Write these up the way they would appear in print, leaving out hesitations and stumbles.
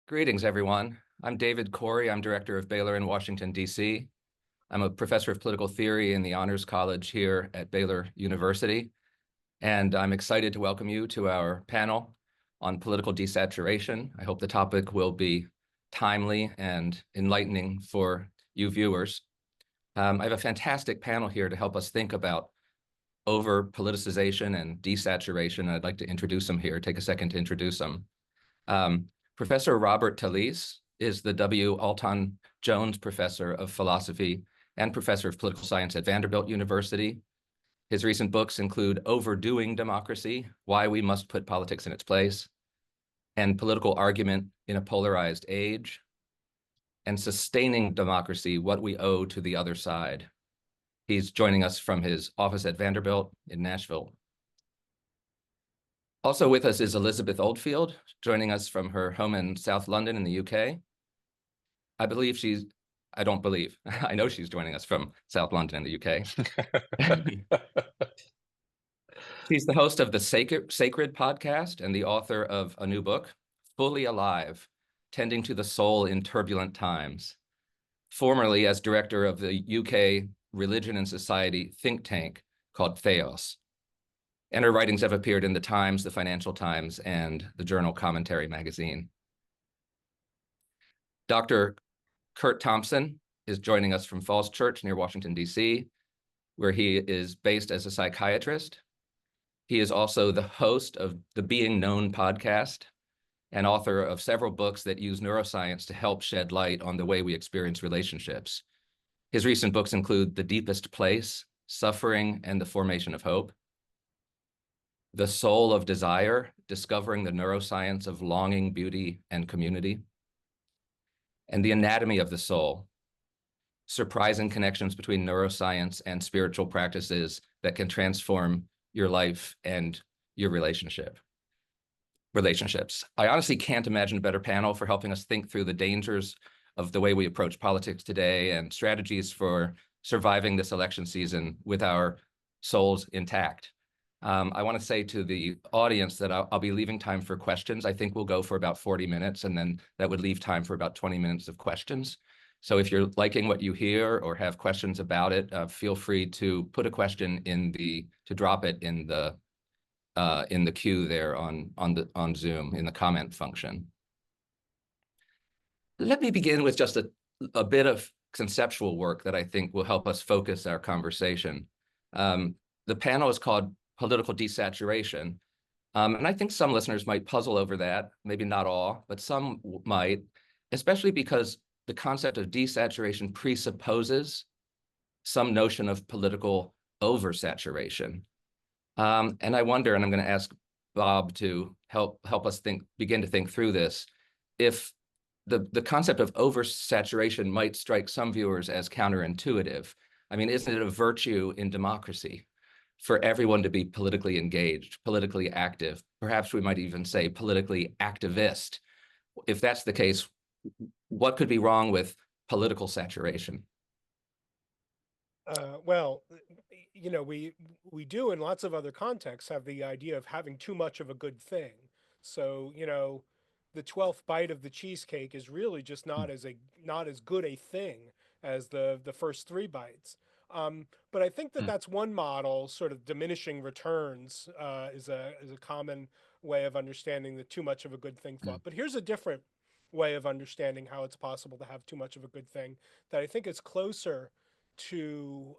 Greetings, everyone. I'm David Corey. I'm director of Baylor in Washington, D.C. I'm a professor of political theory in the Honors College here at Baylor University, and I'm excited to welcome you to our panel on political desaturation. I hope the topic will be timely and enlightening for you viewers. I have a fantastic panel here to help us think about over-politicization and desaturation. I'd like to introduce them here, take a second to introduce them. Um, Professor Robert Talisse is the W. Alton Jones Professor of Philosophy and Professor of Political Science at Vanderbilt University. His recent books include Overdoing Democracy, Why We Must Put Politics in Its Place, and Political Argument in a Polarized Age, and Sustaining Democracy, What We Owe to the Other Side. He's joining us from his office at Vanderbilt in Nashville. Also with us is Elizabeth Oldfield, joining us from her home in South London in the UK. I know she's joining us from South London in the UK. She's the host of the Sacred podcast and the author of a new book, Fully Alive, Tending to the Soul in Turbulent Times, formerly as director of the UK Religion and Society think tank called Theos. And her writings have appeared in the Times, the Financial Times, and the journal Commentary magazine. Dr. Curt Thompson is joining us from Falls Church near Washington, D.C., where he is based as a psychiatrist. He is also the host of the Being Known podcast and author of several books that use neuroscience to help shed light on the way we experience relationships. His recent books include The Deepest Place, Suffering and the Formation of Hope, The Soul of Desire, Discovering the Neuroscience of Longing, Beauty, and Community, and The Anatomy of the Soul, Surprising Connections Between Neuroscience and Spiritual Practices that Can Transform Your Life and Your Relationships. I honestly can't imagine a better panel for helping us think through the dangers of the way we approach politics today and strategies for surviving this election season with our souls intact. I want to say to the audience that I'll be leaving time for questions. I think we'll go for about 40 minutes, and then that would leave time for about 20 minutes of questions. So if you're liking what you hear or have questions about it, feel free to put a question to drop it in the queue there on Zoom in the comment function. Let me begin with just a bit of conceptual work that I think will help us focus our conversation. The panel is called Political Desaturation. And I think some listeners might puzzle over that, maybe not all, but some might, especially because the concept of desaturation presupposes some notion of political oversaturation. And I wonder, and I'm going to ask Bob to help us begin to think through this, if the concept of oversaturation might strike some viewers as counterintuitive. I mean, isn't it a virtue in democracy for everyone to be politically engaged, politically active? Perhaps we might even say politically activist. If that's the case, what could be wrong with political saturation? Well, you know, we do in lots of other contexts have the idea of having too much of a good thing. So, you know, the 12th bite of the cheesecake is really just not as good a thing as the first three bites. But I think that that's one model, sort of diminishing returns, is a common way of understanding the too much of a good thing thought. But here's a different way of understanding how it's possible to have too much of a good thing that I think is closer to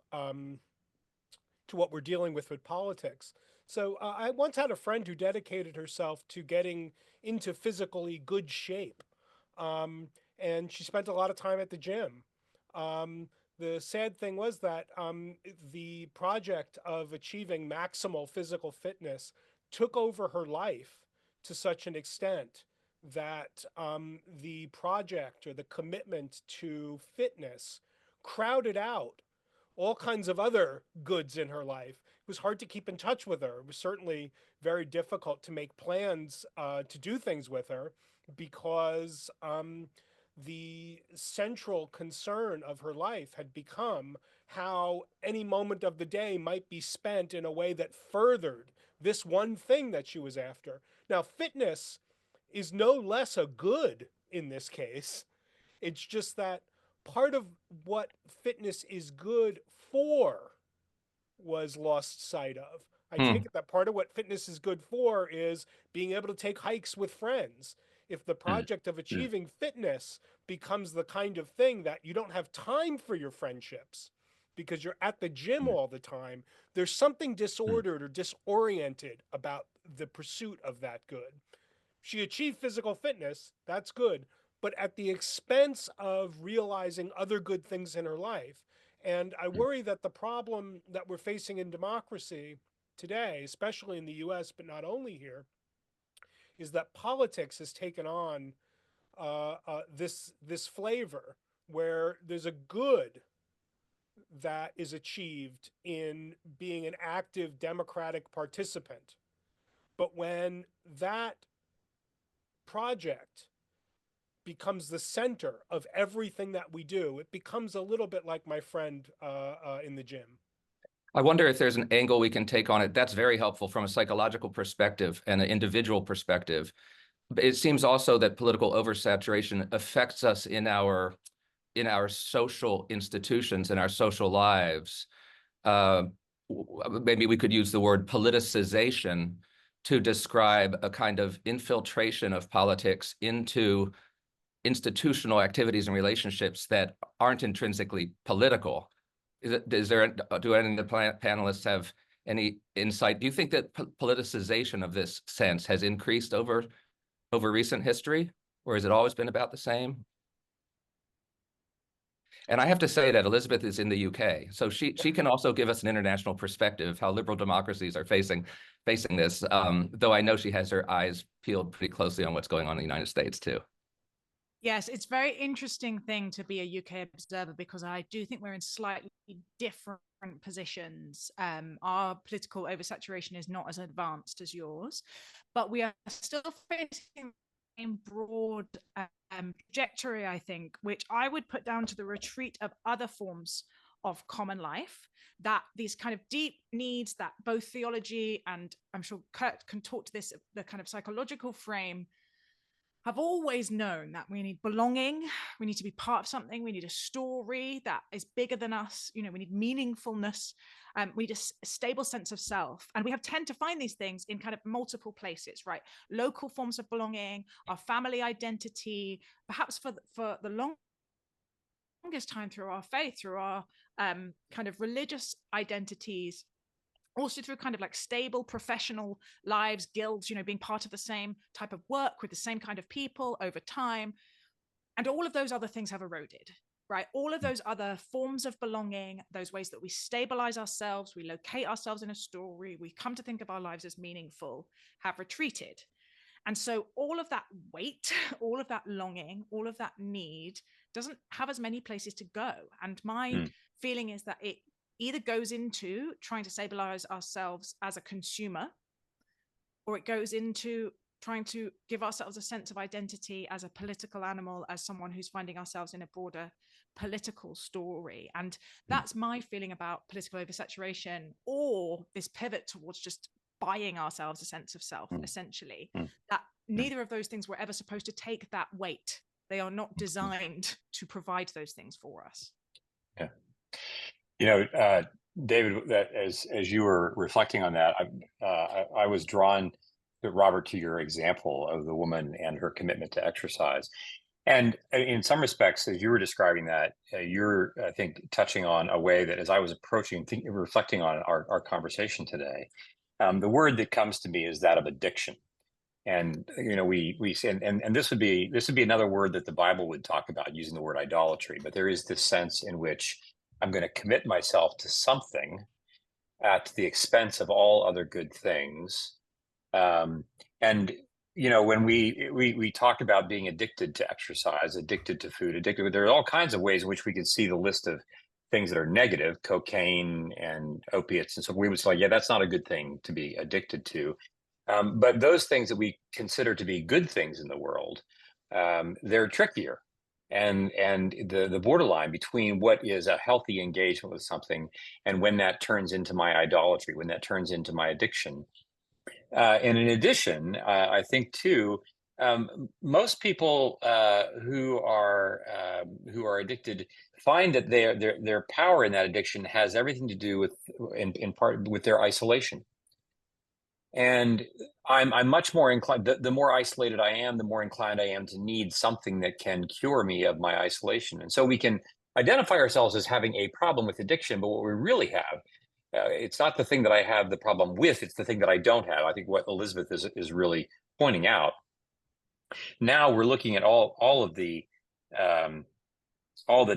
what we're dealing with politics. So I once had a friend who dedicated herself to getting into physically good shape, and she spent a lot of time at the gym. The sad thing was that the project of achieving maximal physical fitness took over her life to such an extent that the project or the commitment to fitness crowded out all kinds of other goods in her life. It was hard to keep in touch with her. It was certainly very difficult to make plans to do things with her because the central concern of her life had become how any moment of the day might be spent in a way that furthered this one thing that she was after. Now, fitness is no less a good in this case. It's just that part of what fitness is good for was lost sight of. I take Hmm. it that part of what fitness is good for is being able to take hikes with friends. If the Mm, project of mm, achieving fitness becomes the kind of thing that you don't have time for your friendships because you're at the gym mm, all the time, there's something mm, disordered or disoriented about the pursuit of that good. She achieved physical fitness, that's good, but at the expense of realizing other good things in her life. And I mm. worry that the problem that we're facing in democracy today, especially in the US, but not only here, is that politics has taken on this flavor where there's a good that is achieved in being an active democratic participant. But when that project becomes the center of everything that we do, it becomes a little bit like my friend in the gym. I wonder if there's an angle we can take on it. That's very helpful from a psychological perspective and an individual perspective. But it seems also that political oversaturation affects us in our social institutions, in our social lives. Uh, Maybe we could use the word politicization to describe a kind of infiltration of politics into institutional activities and relationships that aren't intrinsically political. Do any of the panelists have any insight? Do you think that politicization of this sense has increased over recent history, or has it always been about the same? And I have to say that Elizabeth is in the UK, so she can also give us an international perspective how liberal democracies are facing this. Though I know she has her eyes peeled pretty closely on what's going on in the United States too. Yes, it's a very interesting thing to be a UK observer because I do think we're in slightly different positions. Our political oversaturation is not as advanced as yours, but we are still facing a broad trajectory, I think, which I would put down to the retreat of other forms of common life, that these kind of deep needs that both theology and I'm sure Curt can talk to this, the kind of psychological frame, have always known that we need belonging, we need to be part of something, we need a story that is bigger than us, we need meaningfulness, we need a stable sense of self. And we have tend to find these things in kind of multiple places, right? Local forms of belonging, our family identity, perhaps for the longest time through our faith, through our kind of religious identities, also through kind of like stable professional lives, guilds, being part of the same type of work with the same kind of people over time. And all of those other things have eroded, right? All of those other forms of belonging, those ways that we stabilize ourselves, we locate ourselves in a story, we come to think of our lives as meaningful, have retreated. And so all of that weight, all of that longing, all of that need doesn't have as many places to go. And my feeling is that it either goes into trying to stabilize ourselves as a consumer, or it goes into trying to give ourselves a sense of identity as a political animal, as someone who's finding ourselves in a broader political story. And that's my feeling about political oversaturation, or this pivot towards just buying ourselves a sense of self, essentially, that neither of those things were ever supposed to take that weight. They are not designed to provide those things for us. Yeah. David, that as you were reflecting on that, I was drawn, Robert, to your example of the woman and her commitment to exercise. And in some respects, as you were describing that, you're, I think, touching on a way that as I was reflecting on our conversation today, the word that comes to me is that of addiction. And we say, and this would be another word that the Bible would talk about, using the word idolatry. But there is this sense in which I'm going to commit myself to something at the expense of all other good things. And when we talk about being addicted to exercise, addicted to food, addicted, there are all kinds of ways in which we could see the list of things that are negative, cocaine and opiates, and so we would say, yeah, that's not a good thing to be addicted to. But those things that we consider to be good things in the world, they're trickier. And the borderline between what is a healthy engagement with something and when that turns into my idolatry, when that turns into my addiction. And in addition, I think too, Most people who are addicted find that their power in that addiction has everything to do with, in part, with their isolation. And I'm much more inclined. The more isolated I am, the more inclined I am to need something that can cure me of my isolation. And so we can identify ourselves as having a problem with addiction, but what we really have, it's not the thing that I have the problem with; it's the thing that I don't have. I think what Elizabeth is really pointing out. Now we're looking at all the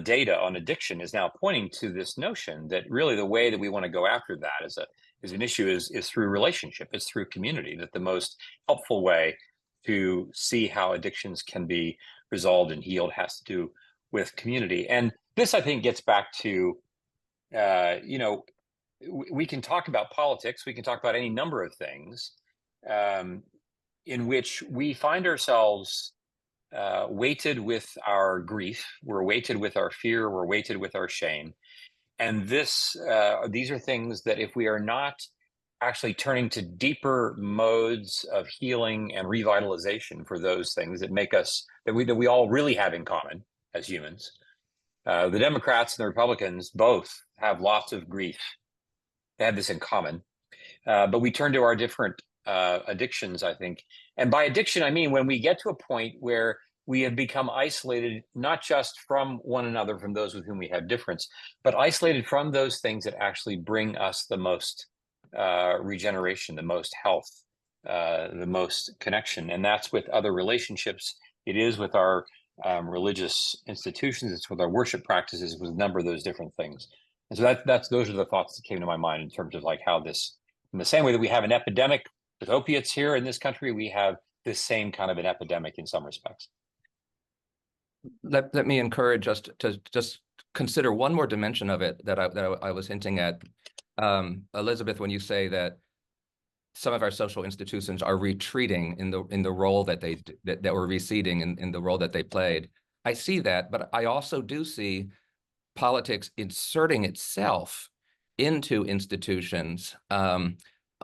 data on addiction is now pointing to this notion that really the way that we want to go after that as an issue is through relationship. It's through community. That the most helpful way to see how addictions can be resolved and healed has to do with community. And this, I think, gets back to we can talk about politics. We can talk about any number of things in which we find ourselves weighted with our grief, we're weighted with our fear, we're weighted with our shame. And these are things that if we are not actually turning to deeper modes of healing and revitalization for those things that make us, that we all really have in common as humans. The Democrats and the Republicans both have lots of grief. They have this in common. But we turn to our different addictions, I think. And by addiction, I mean when we get to a point where we have become isolated, not just from one another, from those with whom we have difference, but isolated from those things that actually bring us the most regeneration, the most health, the most connection. And that's with other relationships. It is with our religious institutions. It's with our worship practices, with a number of those different things. And so those are the thoughts that came to my mind in terms of like how this, in the same way that we have an epidemic with opiates here in this country, we have this same kind of an epidemic in some respects. Let me encourage us to just consider one more dimension of it that I was hinting at. Elizabeth, when you say that some of our social institutions are retreating in the role that were receding in the role that they played, I see that, but I also do see politics inserting itself into institutions,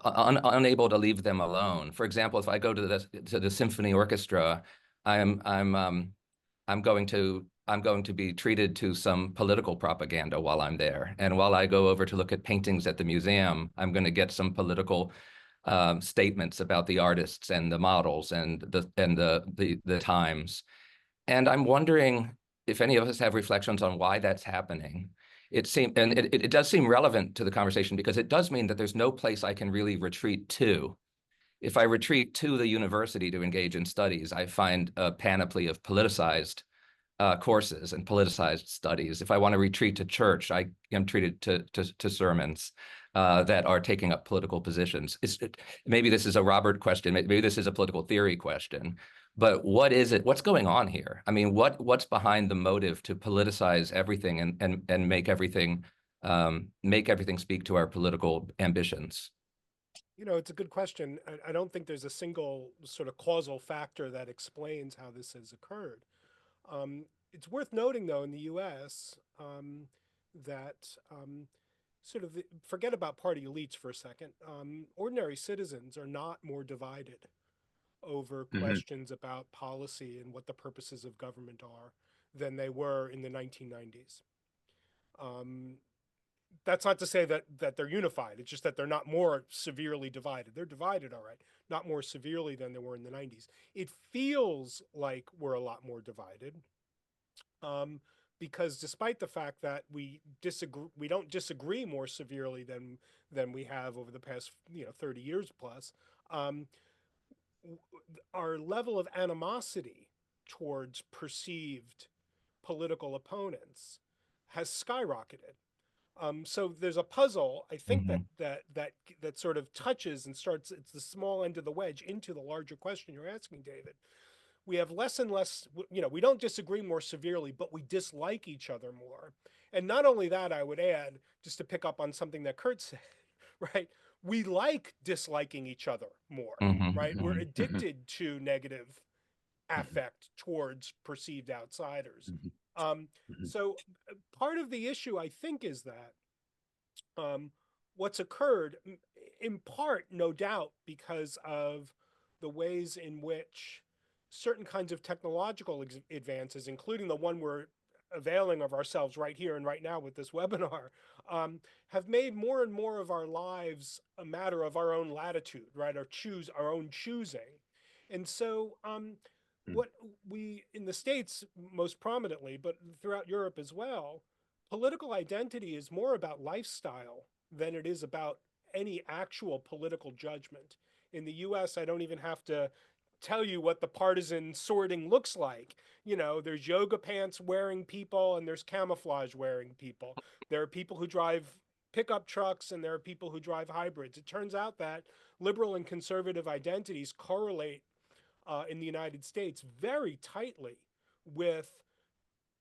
unable to leave them alone. For example, if I go to the symphony orchestra, I'm going to be treated to some political propaganda while I'm there. And while I go over to look at paintings at the museum, I'm going to get some political statements about the artists and the models and the times. And I'm wondering if any of us have reflections on why that's happening. It does seem relevant to the conversation because it does mean that there's no place I can really retreat to. If I retreat to the university to engage in studies, I find a panoply of politicized courses and politicized studies. If I want to retreat to church, I am treated to sermons that are taking up political positions. Maybe this is a Robert question. Maybe this is a political theory question. But what is it? What's going on here? I mean, what's behind the motive to politicize everything and make everything speak to our political ambitions? You know, it's a good question. I don't think there's a single sort of causal factor that explains how this has occurred. It's worth noting, though, in the U.S. That sort of forget about party elites for a second. Ordinary citizens are not more divided over questions about policy and what the purposes of government are than they were in the 1990s. That's not to say that they're unified. It's just that they're not more severely divided. They're divided, all right, not more severely than they were in the 90s. It feels like we're a lot more divided because despite the fact that we don't disagree more severely than we have over the past 30 years plus. Our level of animosity towards perceived political opponents has skyrocketed. So there's a puzzle, I think, that sort of touches and starts. It's the small end of the wedge into the larger question you're asking, David. We have less and less. We don't disagree more severely, but we dislike each other more. And not only that, I would add, just to pick up on something that Curt said, right? We like disliking each other more, right? We're addicted to negative affect towards perceived outsiders. So part of the issue, I think, is that what's occurred, in part, no doubt, because of the ways in which certain kinds of technological advances, including the one we're availing of ourselves right here and right now with this webinar, have made more and more of our lives a matter of our own latitude, right? Our own choosing. And so what we, in the States most prominently, but throughout Europe as well, political identity is more about lifestyle than it is about any actual political judgment. In the US, I don't even have to tell you what the partisan sorting looks like. You know, there's yoga pants wearing people and there's camouflage wearing people. There are people who drive pickup trucks and there are people who drive hybrids. It turns out that liberal and conservative identities correlate in the United States very tightly with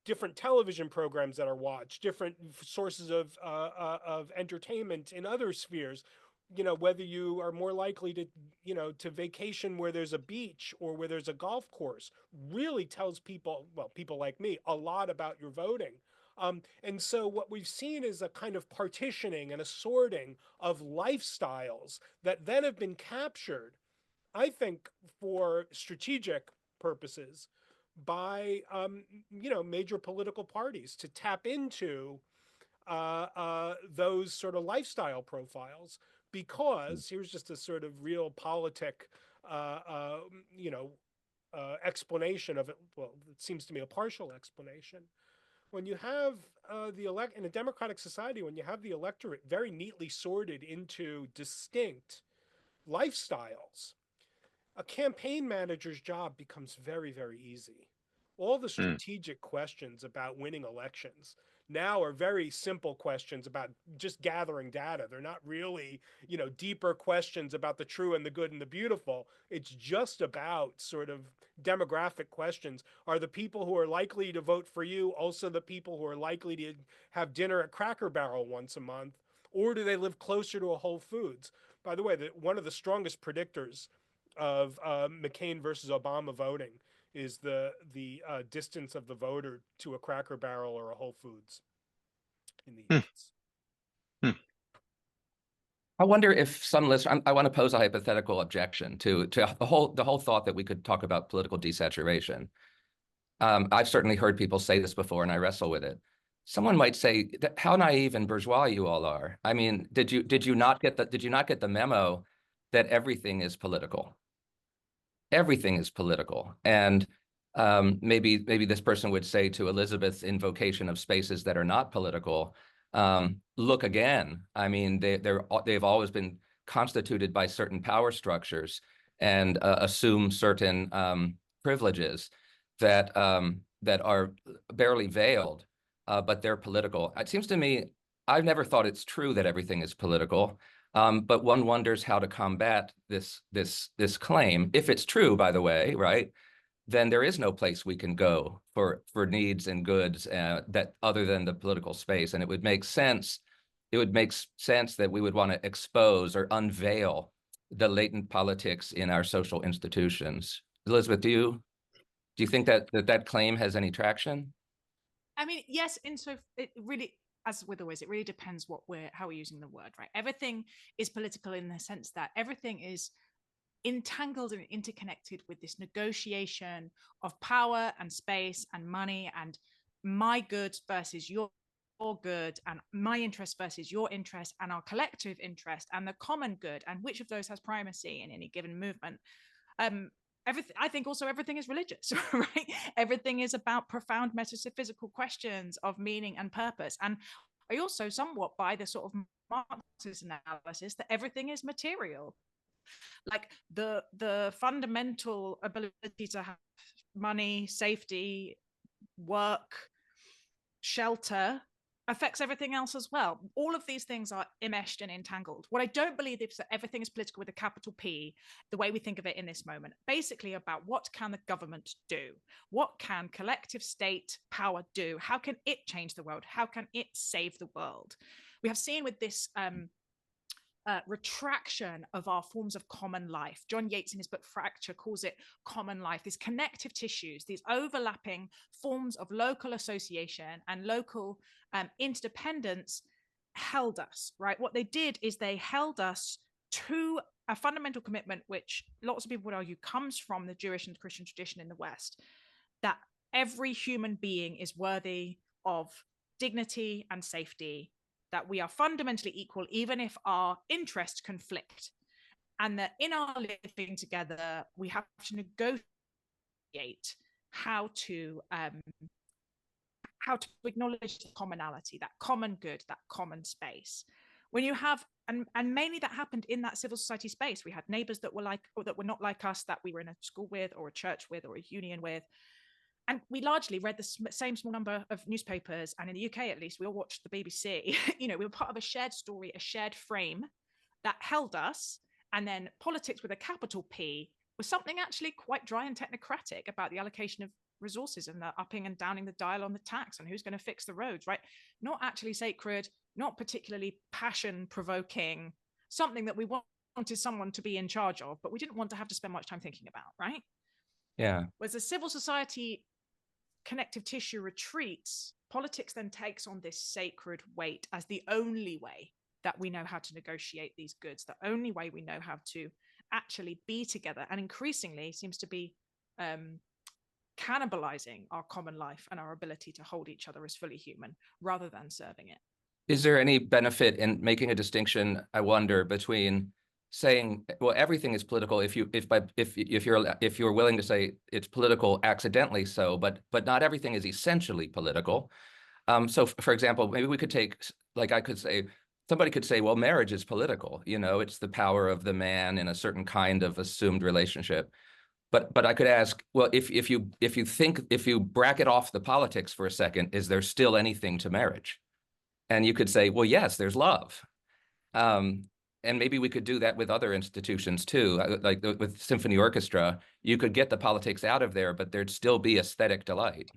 different television programs that are watched, different sources of entertainment in other spheres. You know, whether you are more likely to, you know, to vacation where there's a beach or where there's a golf course really tells people, well, people like me, a lot about your voting. And so what we've seen is a kind of partitioning and a sorting of lifestyles that then have been captured, I think, for strategic purposes by you know, major political parties to tap into those sort of lifestyle profiles. Because here's just a sort of real politic, you know, explanation of it. Well, it seems to me a partial explanation. When you have in a democratic society, when you have the electorate very neatly sorted into distinct lifestyles, a campaign manager's job becomes very, very easy. All the strategic questions about winning elections now are very simple questions about just gathering data. They're not really, you know, deeper questions about the true and the good and the beautiful. It's just about sort of demographic questions. Are the people who are likely to vote for you also the people who are likely to have dinner at Cracker Barrel once a month? Or do they live closer to a Whole Foods? By the way, one of the strongest predictors of McCain versus Obama voting is the distance of the voter to a Cracker Barrel or a Whole Foods in the US. I wonder if some listeners, I want to pose a hypothetical objection to the whole thought that we could talk about political desaturation. I've certainly heard people say this before, and I wrestle with it. Someone might say, how naive and bourgeois you all are. I mean, did you not get the memo that everything is political? Everything is political. And maybe this person would say to Elizabeth's invocation of spaces that are not political, look again. I mean, they've always been constituted by certain power structures and assume certain privileges that are barely veiled, but they're political. It seems to me, I've never thought it's true that everything is political. But one wonders how to combat this claim. If it's true, by the way, right, then there is no place we can go for needs and goods that other than the political space. And it would make sense. It would make sense that we would want to expose or unveil the latent politics in our social institutions. Elizabeth, do you think that claim has any traction? I mean, yes, it really, as with always, it really depends how we're using the word, right? Everything is political in the sense that everything is entangled and interconnected with this negotiation of power and space and money and my good versus your good and my interest versus your interest and our collective interest and the common good and which of those has primacy in any given movement. I think also everything is religious, right? Everything is about profound metaphysical questions of meaning and purpose. And I also somewhat buy the sort of Marxist analysis that everything is material. Like the fundamental ability to have money, safety, work, shelter affects everything else as well. All of these things are enmeshed and entangled. What I don't believe is that everything is political with a capital P, the way we think of it in this moment. Basically about what can the government do? What can collective state power do? How can it change the world? How can it save the world? We have seen with this retraction of our forms of common life. John Yates in his book Fracture calls it common life, these connective tissues, these overlapping forms of local association and local interdependence held us, right? What they did is they held us to a fundamental commitment, which lots of people would argue comes from the Jewish and Christian tradition in the West, that every human being is worthy of dignity and safety, that we are fundamentally equal, even if our interests conflict, and that in our living together, we have to negotiate how to acknowledge the commonality, that common good, that common space. When you have, and mainly that happened in that civil society space. We had neighbors that were like, or that were not like us, that we were in a school with, or a church with, or a union with. And we largely read the same small number of newspapers. And in the UK, at least, we all watched the BBC. You know, we were part of a shared story, a shared frame that held us. And then politics with a capital P was something actually quite dry and technocratic about the allocation of resources and the upping and downing the dial on the tax and who's going to fix the roads, right? Not actually sacred, not particularly passion provoking, something that we wanted someone to be in charge of, but we didn't want to have to spend much time thinking about, right? Yeah. Whereas the civil society connective tissue retreats, politics then takes on this sacred weight as the only way that we know how to negotiate these goods, the only way we know how to actually be together, and increasingly seems to be cannibalizing our common life and our ability to hold each other as fully human rather than serving it. Is there any benefit in making a distinction, I wonder, between saying, well, everything is political if you're willing to say it's political accidentally so, but not everything is essentially political. So for example, maybe we could take, like I could say, somebody could say, well, marriage is political, you know, it's the power of the man in a certain kind of assumed relationship. But I could ask, well, if you bracket off the politics for a second, is there still anything to marriage? And you could say, well, yes, there's love. And maybe we could do that with other institutions too. Like with symphony orchestra, you could get the politics out of there, but there'd still be aesthetic delight.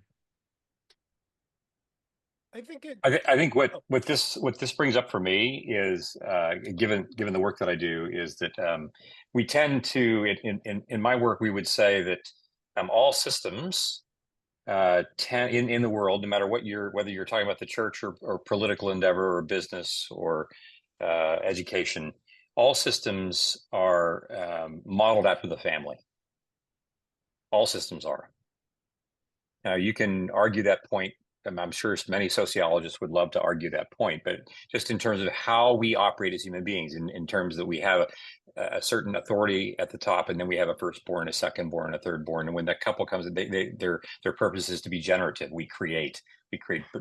I think what this brings up for me is, given the work that I do, is that we tend to, in my work, we would say that all systems in the world, no matter whether you're talking about the church or political endeavor or business or education, all systems are modeled after the family. All systems are. Now, you can argue that point. I'm sure many sociologists would love to argue that point, but just in terms of how we operate as human beings, in terms that we have a certain authority at the top, and then we have a firstborn, a secondborn, a thirdborn, and when that couple comes, their purpose is to be generative. We create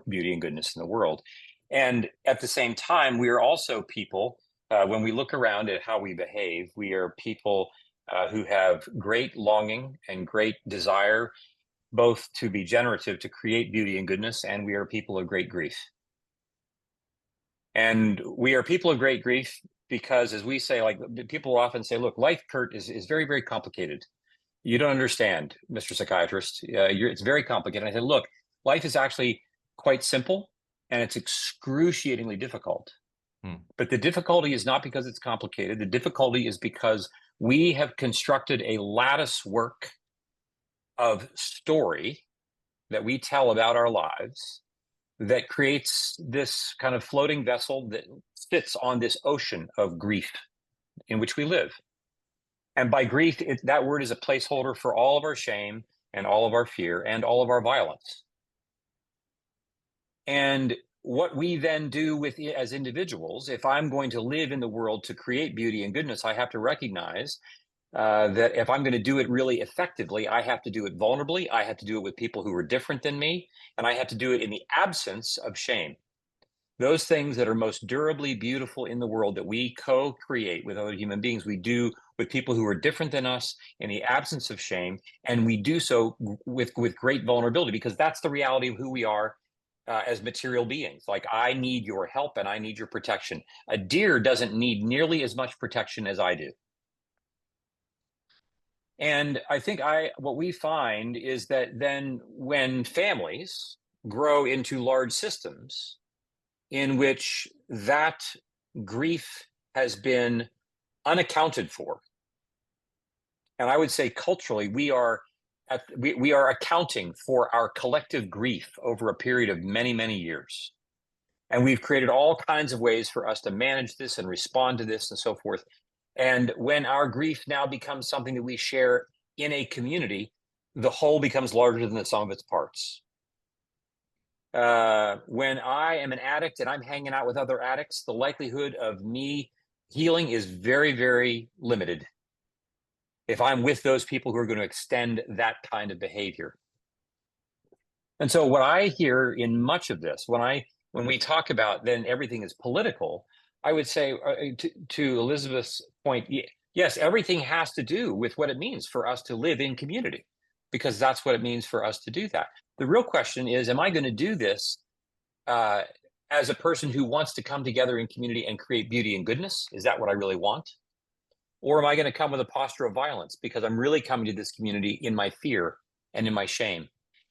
beauty and goodness in the world, and at the same time, we are also people. When we look around at how we behave, we are people who have great longing and great desire, both to be generative, to create beauty and goodness, and we are people of great grief. And we are people of great grief because, as we say, like people often say, look, life, Curt, is very, very complicated. You don't understand, Mr. Psychiatrist. It's very complicated. And I said, look, life is actually quite simple, and it's excruciatingly difficult. But the difficulty is not because it's complicated. The difficulty is because we have constructed a lattice work of story that we tell about our lives that creates this kind of floating vessel that sits on this ocean of grief in which we live. And by grief, that word is a placeholder for all of our shame and all of our fear and all of our violence. And what we then do as individuals, if I'm going to live in the world to create beauty and goodness, I have to recognize that if I'm going to do it really effectively, I have to do it vulnerably. I have to do it with people who are different than me, and I have to do it in the absence of shame. Those things that are most durably beautiful in the world that we co-create with other human beings, we do with people who are different than us in the absence of shame, and we do so with great vulnerability, because that's the reality of who we are as material beings. Like, I need your help and I need your protection. A deer doesn't need nearly as much protection as I do. And I think what we find is that then when families grow into large systems in which that grief has been unaccounted for, and I would say culturally, we are accounting for our collective grief over a period of many, many years. And we've created all kinds of ways for us to manage this and respond to this and so forth. And when our grief now becomes something that we share in a community, the whole becomes larger than the sum of its parts. When I am an addict and I'm hanging out with other addicts, the likelihood of me healing is very, very limited if I'm with those people who are going to extend that kind of behavior. And so what I hear in much of this, when we talk about then everything is political, I would say to Elizabeth's point, yes, everything has to do with what it means for us to live in community, because that's what it means for us to do that. The real question is, am I going to do this as a person who wants to come together in community and create beauty and goodness? Is that what I really want? Or am I going to come with a posture of violence because I'm really coming to this community in my fear and in my shame?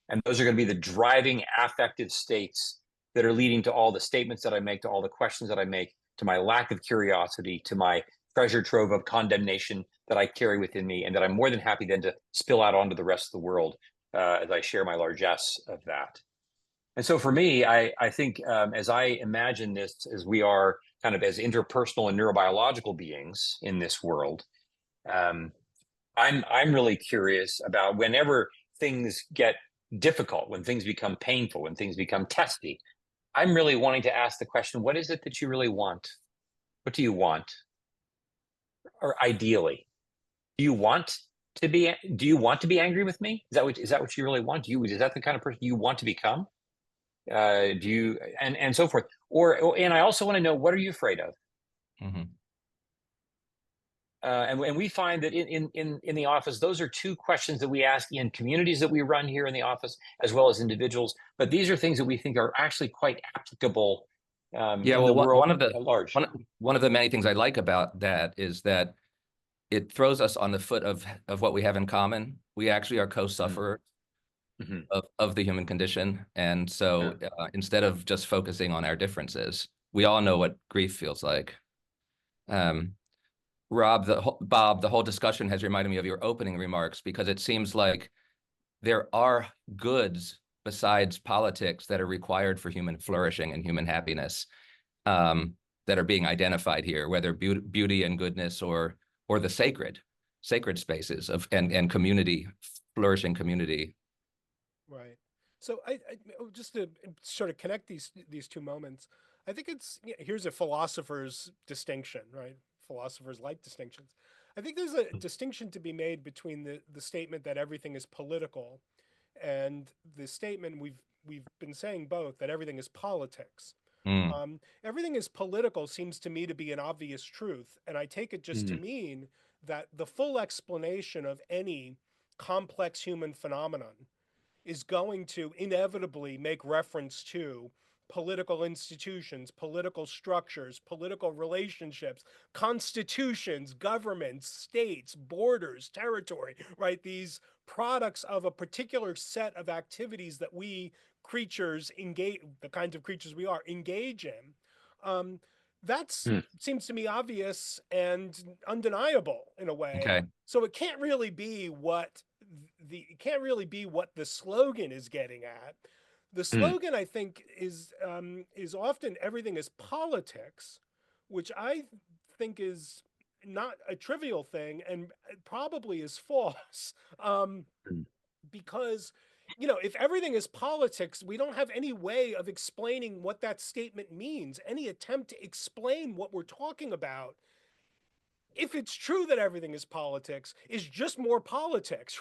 And those are going to be the driving affective states that are leading to all the statements that I make, to all the questions that I make, to my lack of curiosity, to my treasure trove of condemnation that I carry within me, and that I'm more than happy then to spill out onto the rest of the world as I share my largesse of that. And so for me, I think as I imagine this, as we are kind of as interpersonal and neurobiological beings in this world, I'm really curious about whenever things get difficult, when things become painful, when things become testy, I'm really wanting to ask the question, what is it that you really want? What do you want? Or ideally, do you want to be angry with me? Is that what you really want? Is that the kind of person you want to become? Do you, and so forth. And I also want to know, what are you afraid of? Mm-hmm. And we find that in the office, those are two questions that we ask in communities that we run here in the office, as well as individuals. But these are things that we think are actually quite applicable in the world at large. One of the many things I like about that is that it throws us on the foot of what we have in common. We actually are co-sufferers of the human condition. And so instead of just focusing on our differences, we all know what grief feels like. Bob, the whole discussion has reminded me of your opening remarks, because it seems like there are goods besides politics that are required for human flourishing and human happiness that are being identified here, whether beauty and goodness or the sacred spaces of and community, flourishing community. Right. So I just to sort of connect these two moments, I think here's a philosopher's distinction, right? Philosophers like distinctions. I think there's a distinction to be made between the statement that everything is political and the statement we've been saying both, that everything is politics. Everything is political seems to me to be an obvious truth, and I take it just to mean that the full explanation of any complex human phenomenon is going to inevitably make reference to political institutions, political structures, political relationships, constitutions, governments, states, borders, territory, right? These products of a particular set of activities that we creatures engage, the kinds of creatures we are, engage in. Seems to me obvious and undeniable in a way. Okay. So it can't really be what the slogan is getting at. The slogan, I think, is often everything is politics, which I think is not a trivial thing and probably is false. Because, if everything is politics, we don't have any way of explaining what that statement means. Any attempt to explain what we're talking about, if it's true that everything is politics, is just more politics.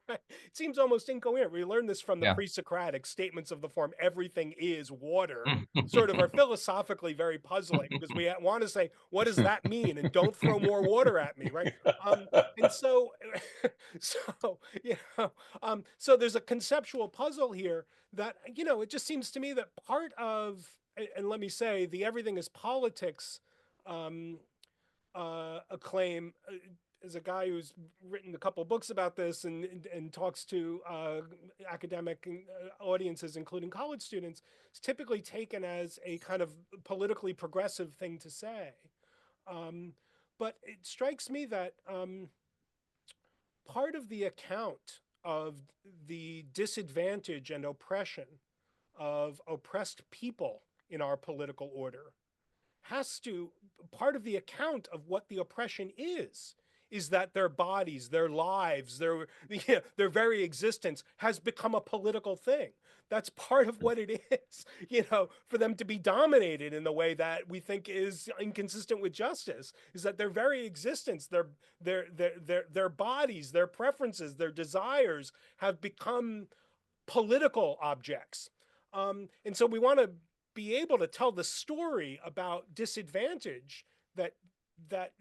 Right? It seems almost incoherent. We learned this from the pre-Socratic statements of the form "everything is water." Sort of are philosophically very puzzling, because we want to say, what does that mean? And don't throw more water at me, right? And so, so there's a conceptual puzzle here that, it just seems to me that part of, and let me say, the everything is politics a claim is a guy who's written a couple of books about this and talks to academic audiences, including college students. It's typically taken as a kind of politically progressive thing to say. But it strikes me that part of the account of the disadvantage and oppression of oppressed people in our political order part of the account of what the oppression is that their bodies, their lives, their very existence has become a political thing. That's part of what it is, for them to be dominated in the way that we think is inconsistent with justice, is that their very existence, their bodies, their preferences, their desires have become political objects. And so we want to be able to tell the story about disadvantage that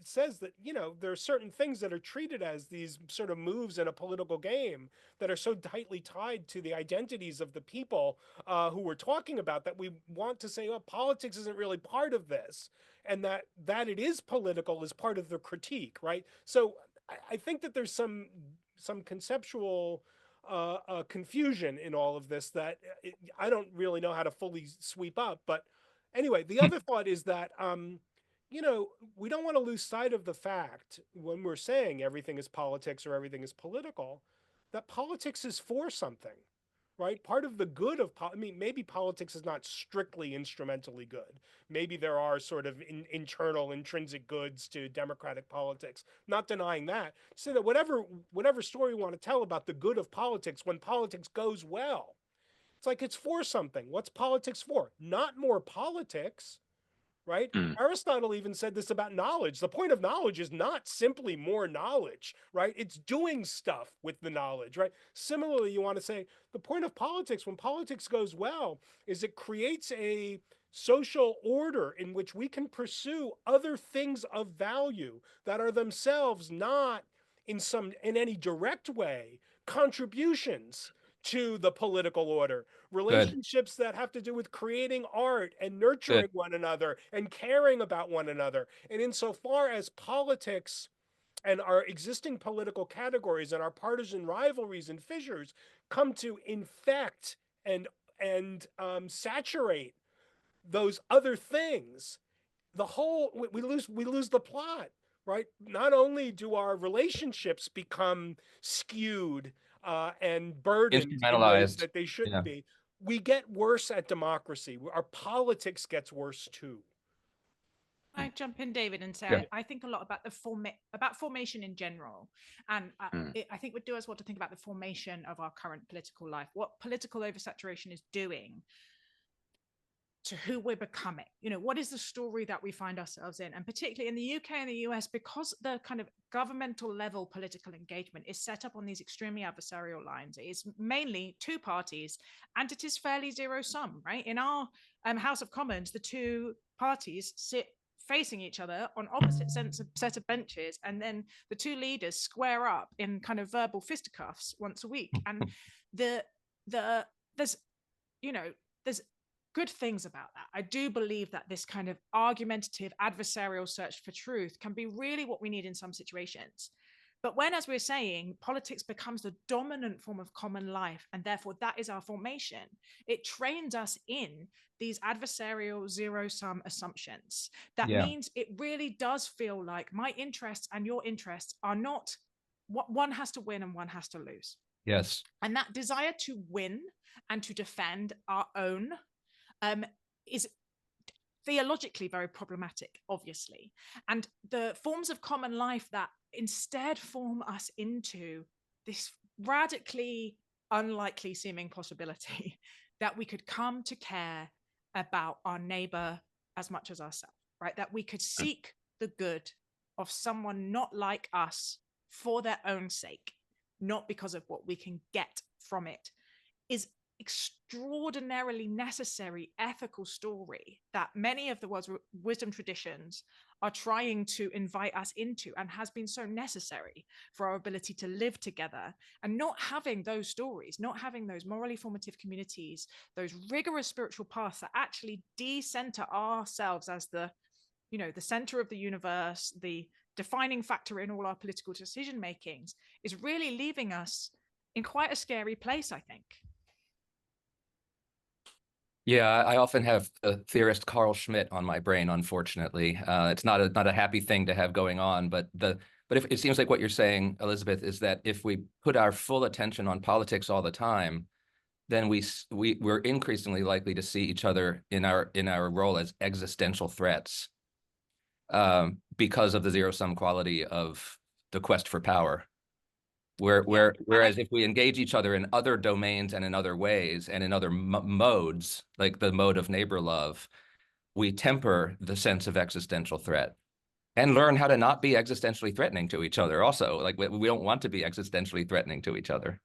says that, there are certain things that are treated as these sort of moves in a political game that are so tightly tied to the identities of the people who we're talking about, that we want to say, oh, politics isn't really part of this, and that it is political is part of the critique, right? So I think that there's some conceptual confusion in all of this that I don't really know how to fully sweep up. But anyway, the other thought is that, we don't want to lose sight of the fact when we're saying everything is politics or everything is political, that politics is for something, right? Part of the good of, maybe politics is not strictly instrumentally good. Maybe there are sort of internal intrinsic goods to democratic politics. Not denying that. So that whatever story you want to tell about the good of politics, when politics goes well, it's like it's for something. What's politics for? Not more politics, right? Aristotle even said this about knowledge. The point of knowledge is not simply more knowledge, right? It's doing stuff with the knowledge, right? Similarly, you want to say the point of politics, when politics goes well, is it creates a social order in which we can pursue other things of value that are themselves not in any direct way contributions to the political order. Relationships that have to do with creating art and nurturing one another and caring about one another. And insofar as politics and our existing political categories and our partisan rivalries and fissures come to infect and saturate those other things, we lose the plot, right? Not only do our relationships become skewed and burdened in ways that they shouldn't be, we get worse at democracy. Our politics gets worse too. I jump in, David, and say I think a lot about about formation in general, and I think we do as well to think about the formation of our current political life, what political oversaturation is doing to who we're becoming. What is the story that we find ourselves in? And particularly in the UK and the US, because the kind of governmental level political engagement is set up on these extremely adversarial lines. It is mainly two parties, and it is fairly zero sum, right? In our House of Commons, the two parties sit facing each other on opposite set of benches, and then the two leaders square up in kind of verbal fisticuffs once a week. And there's good things about that. I do believe that this kind of argumentative, adversarial search for truth can be really what we need in some situations. But when, as we're saying, politics becomes the dominant form of common life, and therefore that is our formation, it trains us in these adversarial zero-sum assumptions. That means it really does feel like my interests and your interests are not what one has to win and one has to lose. Yes. And that desire to win and to defend our own is theologically very problematic, obviously. And the forms of common life that instead form us into this radically unlikely seeming possibility that we could come to care about our neighbor as much as ourselves, right? That we could seek the good of someone not like us for their own sake, not because of what we can get from it, is extraordinarily necessary ethical story that many of the world's wisdom traditions are trying to invite us into, and has been so necessary for our ability to live together. And not having those stories, not having those morally formative communities, those rigorous spiritual paths that actually decenter ourselves as the center of the universe, the defining factor in all our political decision makings, is really leaving us in quite a scary place, I think. Yeah, I often have the theorist Carl Schmitt on my brain, unfortunately. It's not a happy thing to have going on, but if it seems like what you're saying, Elizabeth, is that if we put our full attention on politics all the time, then we're increasingly likely to see each other in our role as existential threats. because of the zero-sum quality of the quest for power. Whereas if we engage each other in other domains and in other ways and in other modes, like the mode of neighbor love, we temper the sense of existential threat and learn how to not be existentially threatening to each other. Also, like we don't want to be existentially threatening to each other.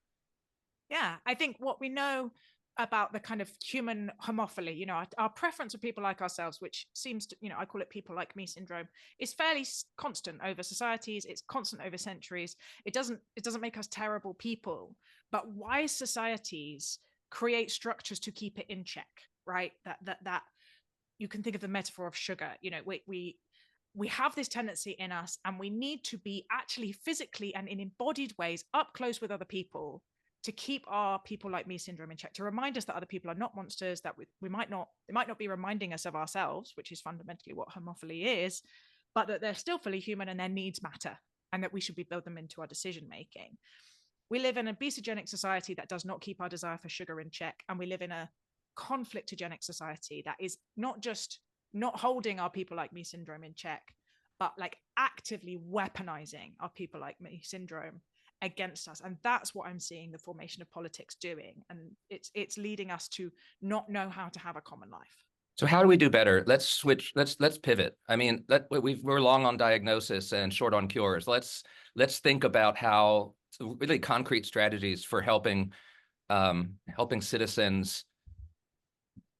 Yeah, I think what we know about the kind of human homophily, you know, our preference for people like ourselves, which seems to, you know, I call it people like me syndrome, is fairly constant over societies. It's constant over centuries. It doesn't make us terrible people, but wise societies create structures to keep it in check, right? That you can think of the metaphor of sugar. You know, we have this tendency in us, and we need to be actually physically and in embodied ways up close with other people to keep our people like me syndrome in check, to remind us that other people are not monsters, that they might not be reminding us of ourselves, which is fundamentally what homophily is, but that they're still fully human and their needs matter, and that we should build them into our decision making. We live in an obesogenic society that does not keep our desire for sugar in check, and we live in a conflictogenic society that is not just not holding our people like me syndrome in check, but like actively weaponizing our people like me syndrome against us. And that's what I'm seeing the formation of politics doing. And it's leading us to not know how to have a common life. So how do we do better? Let's switch. Let's pivot. I mean, we're long on diagnosis and short on cures. Let's think about how really concrete strategies for helping citizens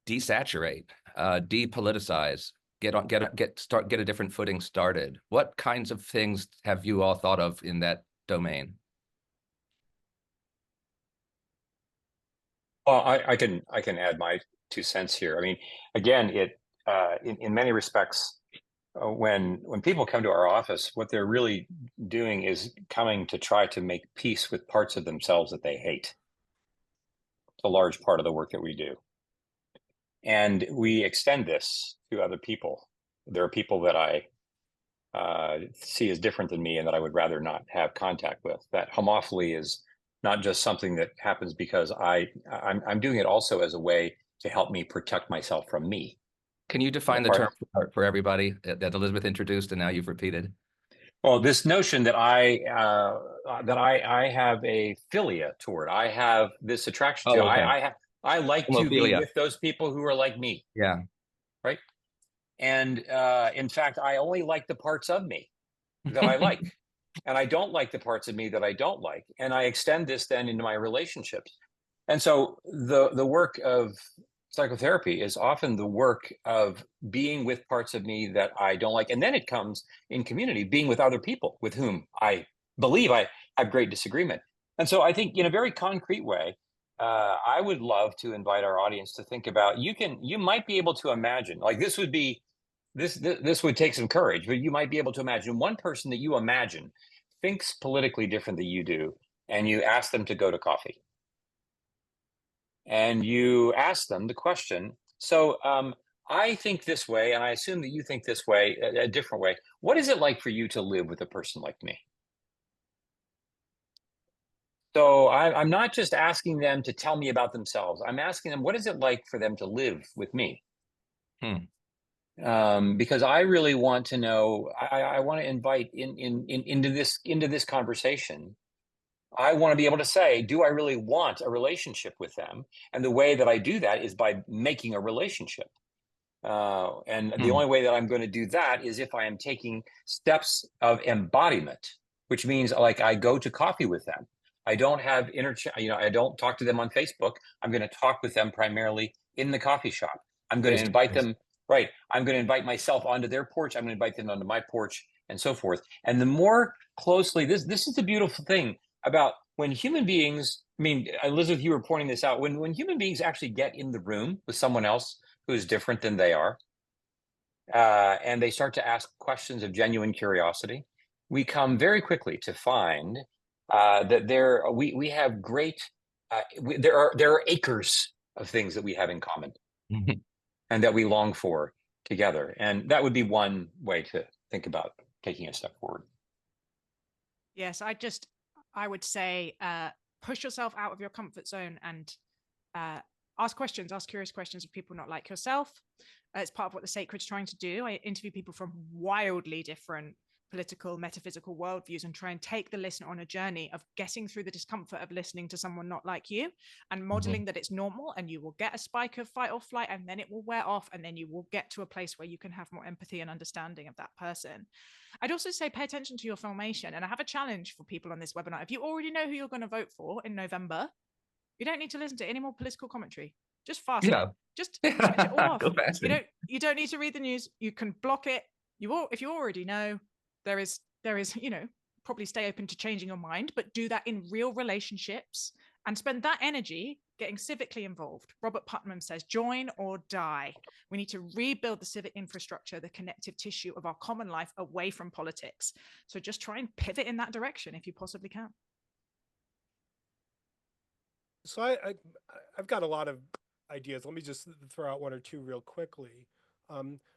desaturate, depoliticize, get a different footing started. What kinds of things have you all thought of in that domain? Well, I can add my 2 cents here. I mean, again, in many respects, when people come to our office, what they're really doing is coming to try to make peace with parts of themselves that they hate. It's a large part of the work that we do, and we extend this to other people. There are people that I see as different than me and that I would rather not have contact with. That homophily is not just something that happens because I'm doing it also as a way to help me protect myself from me. Can you define the term for everybody that Elizabeth introduced and now you've repeated? Well, this notion that I have a philia toward, I have this attraction to, okay. I like to be with those people who are like me. Yeah. Right. And in fact, I only like the parts of me that I like. And I don't like the parts of me that I don't like. And I extend this then into my relationships. And so the work of psychotherapy is often the work of being with parts of me that I don't like. And then it comes in community, being with other people with whom I believe I have great disagreement. And so I think in a very concrete way, I would love to invite our audience to think about, you might be able to imagine, like this would take some courage, but you might be able to imagine one person that you imagine thinks politically different than you do, and you ask them to go to coffee. And you ask them the question, so I think this way, and I assume that you think this way, a different way. What is it like for you to live with a person like me? So I'm not just asking them to tell me about themselves. I'm asking them, what is it like for them to live with me? Because I really want to know. I want to invite into this conversation. I want to be able to say, do I really want a relationship with them? And the way that I do that is by making a relationship. And the only way that I'm going to do that is if I am taking steps of embodiment, which means like I go to coffee with them. I don't have I don't talk to them on Facebook. I'm going to talk with them primarily in the coffee shop. I'm going to invite them. Right. I'm going to invite myself onto their porch. I'm going to invite them onto my porch and so forth. And the more closely, this is the beautiful thing about when human beings, I mean, Elizabeth, you were pointing this out, when human beings actually get in the room with someone else who is different than they are, and they start to ask questions of genuine curiosity, we come very quickly to find that we have great, there are acres of things that we have in common. And that we long for together. And that would be one way to think about taking a step forward. Yes, I would say push yourself out of your comfort zone and ask questions, ask curious questions of people not like yourself. It's part of what The Sacred's trying to do. I interview people from wildly different political, metaphysical worldviews and try and take the listener on a journey of getting through the discomfort of listening to someone not like you and modeling that it's normal, and you will get a spike of fight or flight and then it will wear off, and then you will get to a place where you can have more empathy and understanding of that person. I'd also say pay attention to your formation. And I have a challenge for people on this webinar. If you already know who you're going to vote for in November, you don't need to listen to any more political commentary. Just fast it. Just switch it all off. You don't need to read the news. You can block it. If you already know, there is, probably stay open to changing your mind, but do that in real relationships and spend that energy getting civically involved. Robert Putnam says, join or die. We need to rebuild the civic infrastructure, the connective tissue of our common life away from politics. So just try and pivot in that direction if you possibly can. So I've got a lot of ideas. Let me just throw out one or two real quickly.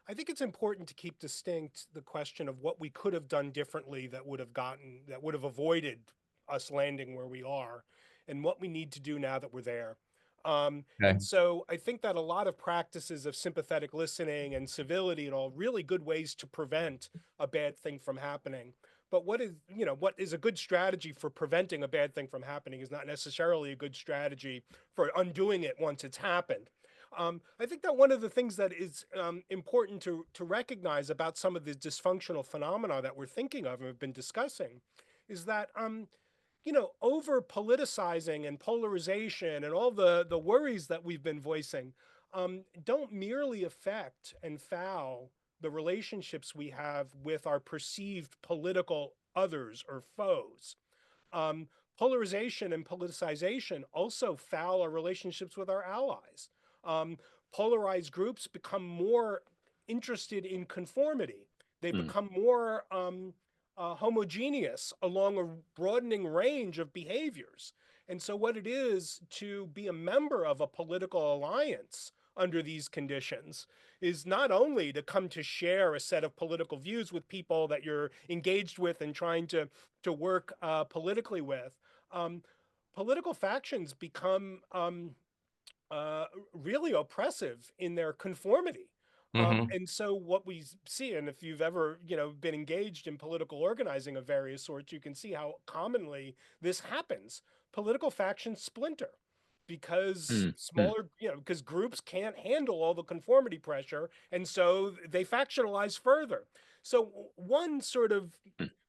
I think it's important to keep distinct the question of what we could have done differently that would have avoided us landing where we are, and what we need to do now that we're there. And so I think that a lot of practices of sympathetic listening and civility and all really good ways to prevent a bad thing from happening. But what is a good strategy for preventing a bad thing from happening is not necessarily a good strategy for undoing it once it's happened. I think that one of the things that is important to recognize about some of the dysfunctional phenomena that we're thinking of and have been discussing is that, over politicizing and polarization and all the worries that we've been voicing don't merely affect and foul the relationships we have with our perceived political others or foes. Polarization and politicization also foul our relationships with our allies. Polarized groups become more interested in conformity. They become more homogeneous along a broadening range of behaviors. And so what it is to be a member of a political alliance under these conditions is not only to come to share a set of political views with people that you're engaged with and trying to work politically with. Political factions become really oppressive in their conformity. And so what we see, and if you've ever, been engaged in political organizing of various sorts, you can see how commonly this happens. Political factions splinter because because groups can't handle all the conformity pressure, and so they factionalize further. So one sort of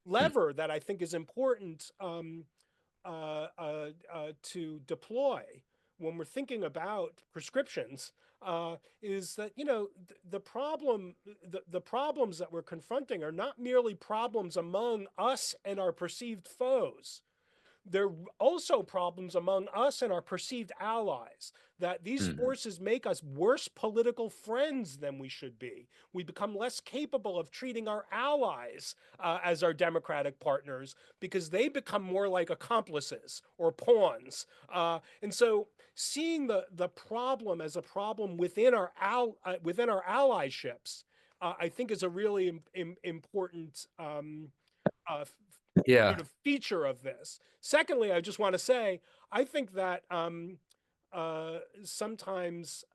lever that I think is important to deploy when we're thinking about prescriptions is that, the problems that we're confronting are not merely problems among us and our perceived foes. They're also problems among us and our perceived allies, that these forces make us worse political friends than we should be. We become less capable of treating our allies as our democratic partners because they become more like accomplices or pawns. And so seeing the problem as a problem within our allieships, I think is a really important sort of feature of this. Secondly, I just want to say, I think that sometimes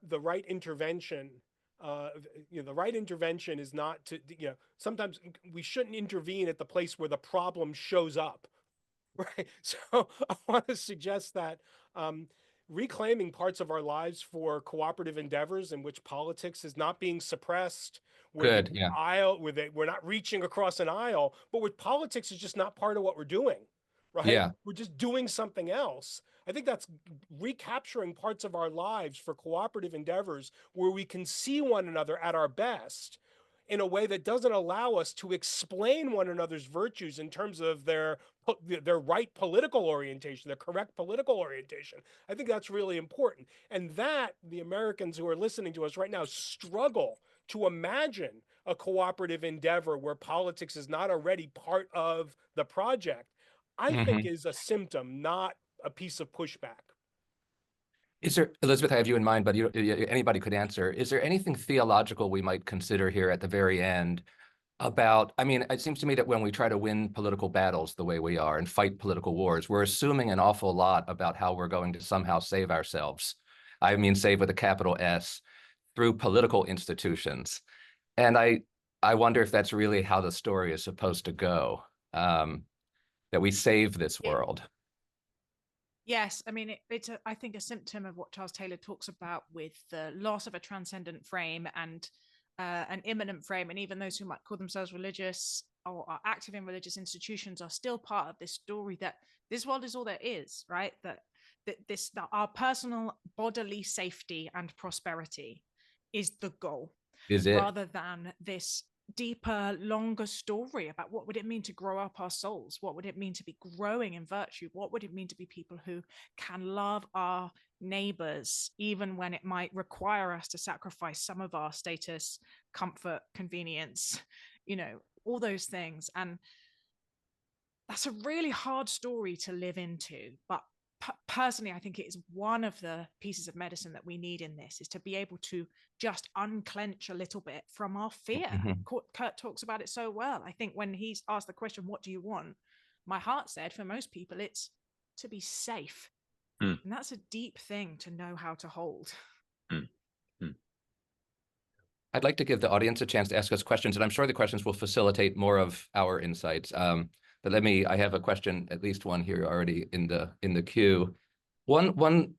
the right intervention, the right intervention is not to, sometimes we shouldn't intervene at the place where the problem shows up, right? So I want to suggest that reclaiming parts of our lives for cooperative endeavors in which politics is not being suppressed, where we're not reaching across an aisle, but where politics is just not part of what we're doing, right? We're just doing something else. I think that's recapturing parts of our lives for cooperative endeavors where we can see one another at our best in a way that doesn't allow us to explain one another's virtues in terms of their right political orientation, their correct political orientation. I think that's really important. And that the Americans who are listening to us right now struggle to imagine a cooperative endeavor where politics is not already part of the project, I think is a symptom, not a piece of pushback. Is there, Elizabeth, I have you in mind, but anybody could answer. Is there anything theological we might consider here at the very end about, I mean, it seems to me that when we try to win political battles the way we are and fight political wars, we're assuming an awful lot about how we're going to somehow save ourselves. I mean, save with a capital S, through political institutions. And I wonder if that's really how the story is supposed to go, that we save this world. Yes, I mean, it's I think a symptom of what Charles Taylor talks about with the loss of a transcendent frame and an immanent frame, and even those who might call themselves religious or are active in religious institutions are still part of this story that this world is all there is, right? That our personal bodily safety and prosperity is the goal, Is it? rather than this deeper, longer story about what would it mean to grow up our souls? What would it mean to be growing in virtue? What would it mean to be people who can love our neighbors, even when it might require us to sacrifice some of our status, comfort, convenience, all those things. And that's a really hard story to live into. But personally, I think it is one of the pieces of medicine that we need in this, is to be able to just unclench a little bit from our fear. Curt talks about it so well. I think when he's asked the question, what do you want? My heart said, for most people, it's to be safe. And that's a deep thing to know how to hold. I'd like to give the audience a chance to ask us questions, and I'm sure the questions will facilitate more of our insights. But I have a question, at least one here already in the queue. One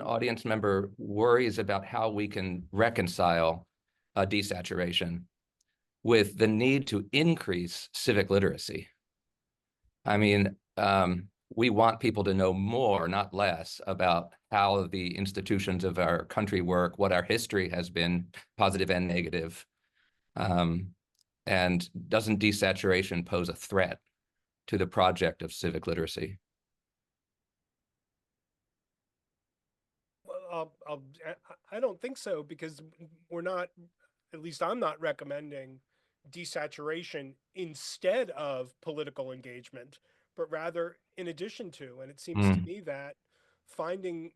audience member worries about how we can reconcile desaturation with the need to increase civic literacy. I mean, we want people to know more, not less, about how the institutions of our country work, what our history has been, positive and negative. And doesn't desaturation pose a threat to the project of civic literacy? Well, I don't think so, because we're not, at least I'm not recommending desaturation instead of political engagement, but rather in addition to. And it seems to me that finding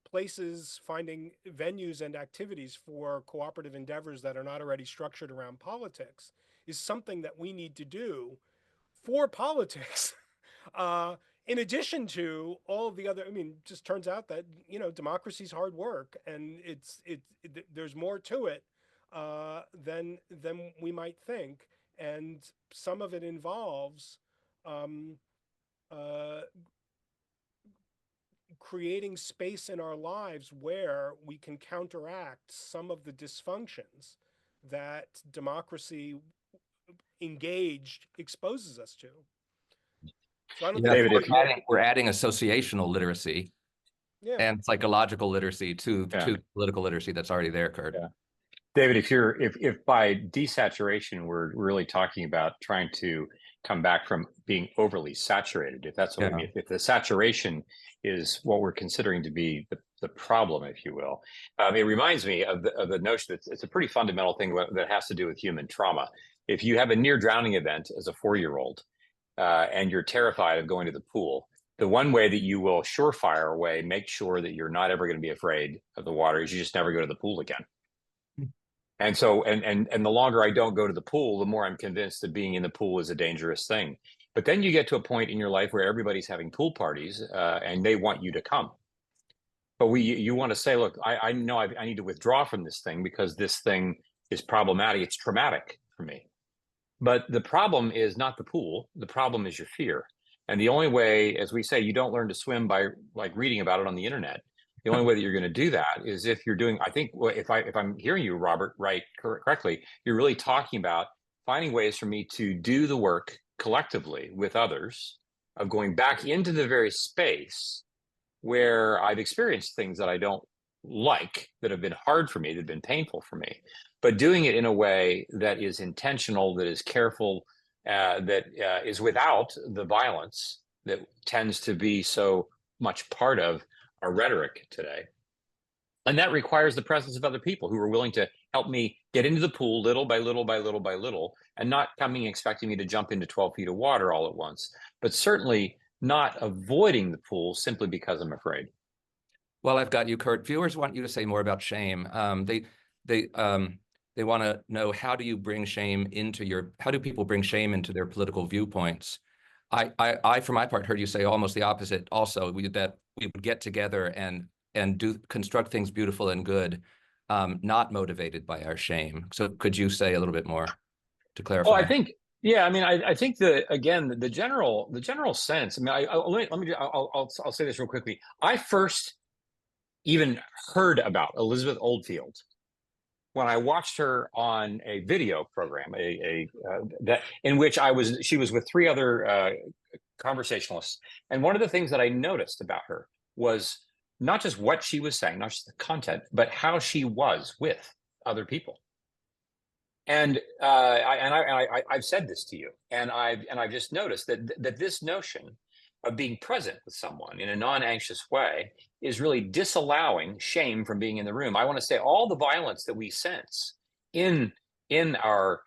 places, finding venues and activities for cooperative endeavors that are not already structured around politics is something that we need to do for politics. In addition to all of the other, I mean, just turns out that, democracy's hard work, and there's more to it than we might think. And some of it involves creating space in our lives where we can counteract some of the dysfunctions that democracy engaged exposes us to. So I don't David, we're adding associational literacy and psychological literacy to political literacy that's already there, Curt. Yeah. David, if by desaturation we're really talking about trying to come back from being overly saturated, if that's what we mean, if the saturation is what we're considering to be the problem, if you will, it reminds me of the notion that it's a pretty fundamental thing that has to do with human trauma. If you have a near drowning event as a 4-year-old and you're terrified of going to the pool, the one way that you will surefire way make sure that you're not ever going to be afraid of the water is you just never go to the pool again. And so, and the longer I don't go to the pool, the more I'm convinced that being in the pool is a dangerous thing. But then you get to a point in your life where everybody's having pool parties and they want you to come. But you want to say, look, I know I need to withdraw from this thing because this thing is problematic. It's traumatic for me. But the problem is not the pool. The problem is your fear. And the only way, as we say, you don't learn to swim by like reading about it on the internet. The only way that you're going to do that is if you're doing, I think if I'm hearing you, Robert, right, correctly, you're really talking about finding ways for me to do the work collectively with others of going back into the very space where I've experienced things that I don't like, that have been hard for me, that have been painful for me, but doing it in a way that is intentional, that is careful, that is without the violence that tends to be so much part of our rhetoric today. And that requires the presence of other people who are willing to help me get into the pool little by little by little by little, and not coming expecting me to jump into 12 feet of water all at once, but certainly not avoiding the pool simply because I'm afraid. Well, I've got you, Curt. Viewers want you to say more about shame. They They want to know, how do you bring shame into how do people bring shame into their political viewpoints? I for my part, heard you say almost the opposite also, that we would get together and construct things beautiful and good, not motivated by our shame. So could you say a little bit more to clarify? Well, I think, yeah, I mean, I think the general sense, I mean, I'll say this real quickly. I first even heard about Elizabeth Oldfield when I watched her on a video program, that in which she was with three other conversationalists. And one of the things that I noticed about her was not just what she was saying, not just the content, but how she was with other people. And I've said this to you, and I've just noticed that this notion of being present with someone in a non-anxious way is really disallowing shame from being in the room. I want to say all the violence that we sense in our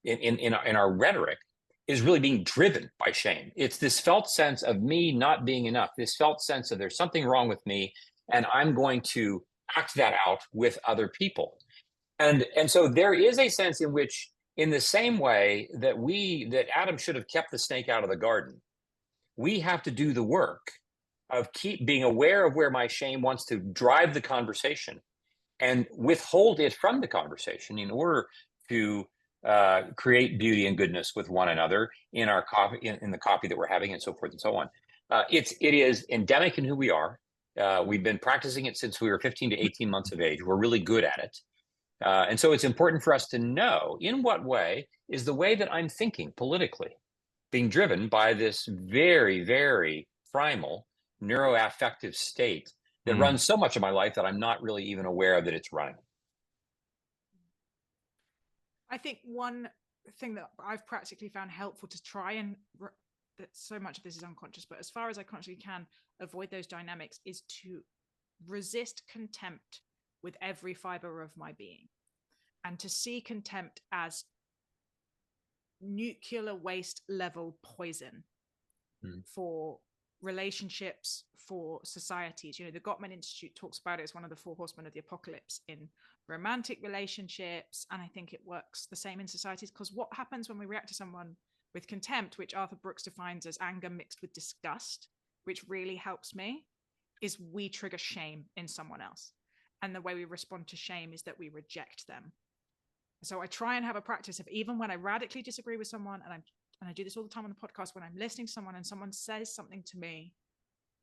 in our rhetoric is really being driven by shame. It's this felt sense of me not being enough, this felt sense of there's something wrong with me, and I'm going to act that out with other people. And so there is a sense in which, in the same way that Adam should have kept the snake out of the garden, we have to do the work of keep being aware of where my shame wants to drive the conversation and withhold it from the conversation in order to create beauty and goodness with one another in our coffee, in the coffee that we're having, and so forth and so on. It is endemic in who we are. We've been practicing it since we were 15 to 18 months of age. We're really good at it. And so it's important for us to know, in what way is the way that I'm thinking politically being driven by this very, very primal neuroaffective state that runs so much of my life that I'm not really even aware that it's running. I think one thing that I've practically found helpful to try and that so much of this is unconscious, but as far as I consciously can avoid those dynamics, is to resist contempt with every fiber of my being, and to see contempt as nuclear waste level poison for relationships, for societies. You know, the Gottman Institute talks about it as one of the four horsemen of the apocalypse in romantic relationships, and I think it works the same in societies, because what happens when we react to someone with contempt, which Arthur Brooks defines as anger mixed with disgust, which really helps me, is we trigger shame in someone else. And the way we respond to shame is that we reject them. So I try and have a practice of, even when I radically disagree with someone, and I do this all the time on the podcast, when I'm listening to someone and someone says something to me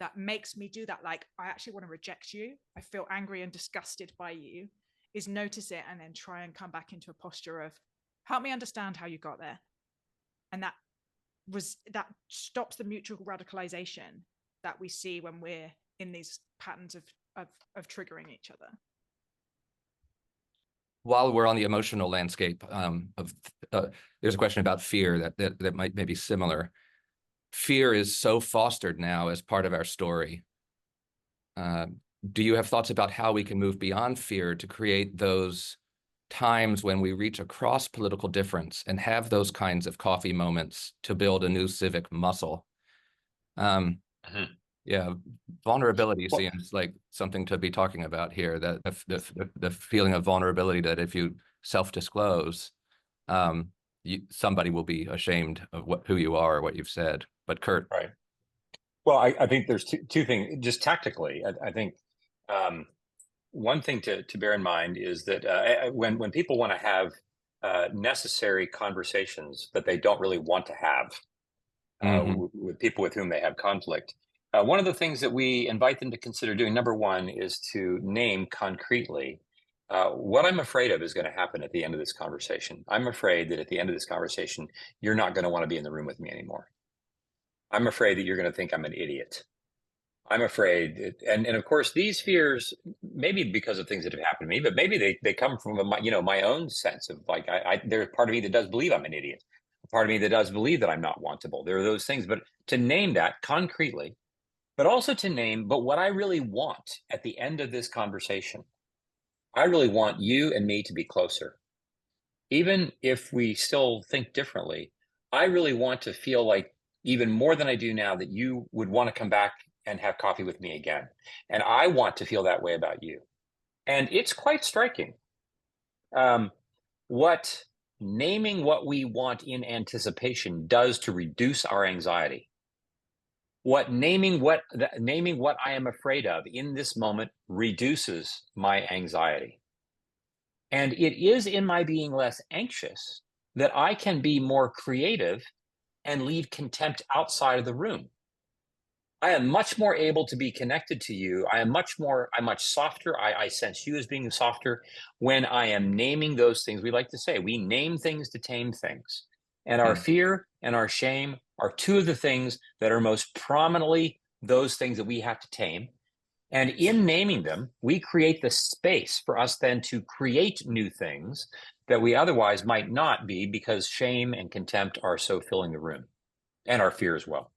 that makes me do that, like, I actually want to reject you, I feel angry and disgusted by you, is notice it and then try and come back into a posture of, help me understand how you got there. And that stops the mutual radicalization that we see when we're in these patterns of triggering each other. While we're on the emotional landscape, there's a question about fear that might maybe similar. Fear is so fostered now as part of our story. Do you have thoughts about how we can move beyond fear to create those times when we reach across political difference and have those kinds of coffee moments to build a new civic muscle? Yeah, vulnerability seems like something to be talking about here. That the feeling of vulnerability, that if you self-disclose, somebody will be ashamed of who you are or what you've said. But Curt, right? Well, I think there's two things. Just tactically, I think one thing to bear in mind is that when people want to have necessary conversations that they don't really want to have with people with whom they have conflict. One of the things that we invite them to consider doing, number one, is to name concretely what I'm afraid of is going to happen at the end of this conversation. I'm afraid that at the end of this conversation, you're not going to want to be in the room with me anymore. I'm afraid that you're going to think I'm an idiot. I'm afraid, and of course, these fears, maybe because of things that have happened to me, but maybe they come from my own sense of, like, there's part of me that does believe I'm an idiot, a part of me that does believe that I'm not wantable. There are those things, but to name that concretely, but also to name, but what I really want at the end of this conversation, I really want you and me to be closer. Even if we still think differently, I really want to feel like, even more than I do now, that you would want to come back and have coffee with me again. And I want to feel that way about you. And it's quite striking what naming what we want in anticipation does to reduce our anxiety. Naming what I am afraid of in this moment reduces my anxiety. And it is in my being less anxious that I can be more creative and leave contempt outside of the room. I am much more able to be connected to you. I'm much softer. I sense you as being softer when I am naming those things. We like to say we name things to tame things. And our fear and our shame are two of the things that are most prominently those things that we have to tame. And in naming them, we create the space for us then to create new things that we otherwise might not be, because shame and contempt are so filling the room, and our fear as well.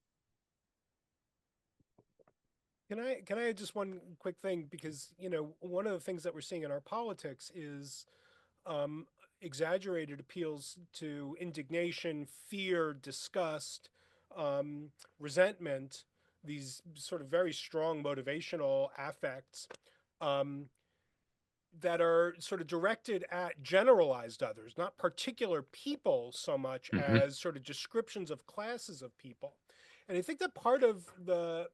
Can I add just one quick thing? Because, you know, one of the things that we're seeing in our politics is exaggerated appeals to indignation, fear, disgust, resentment, these sort of very strong motivational affects that are sort of directed at generalized others, not particular people so much as sort of descriptions of classes of people. And I think that part of the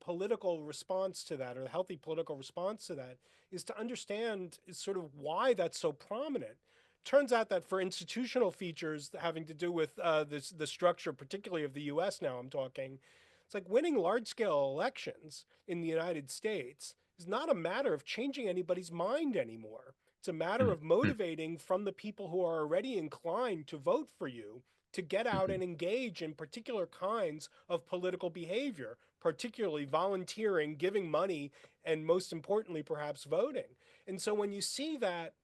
political response to that, or the healthy political response to that, is to understand sort of why that's so prominent. Turns out that for institutional features having to do with the structure, particularly of the U.S. now, I'm talking, it's like winning large-scale elections in the United States is not a matter of changing anybody's mind anymore. It's a matter of motivating from the people who are already inclined to vote for you to get out and engage in particular kinds of political behavior, particularly volunteering, giving money, and most importantly, perhaps voting. And so when you see that,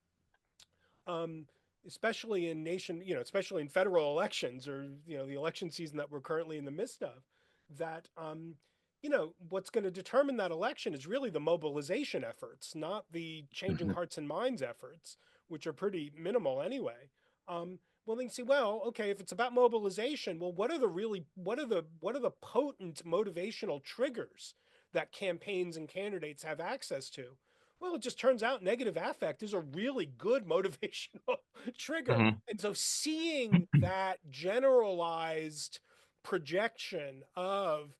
especially especially in federal elections, or, the election season that we're currently in the midst of, that, what's going to determine that election is really the mobilization efforts, not the changing hearts and minds efforts, which are pretty minimal anyway. Well, then you see, well, okay, if it's about mobilization, well, what are the potent motivational triggers that campaigns and candidates have access to? Well, it just turns out negative affect is a really good motivational trigger. And so seeing that generalized projection of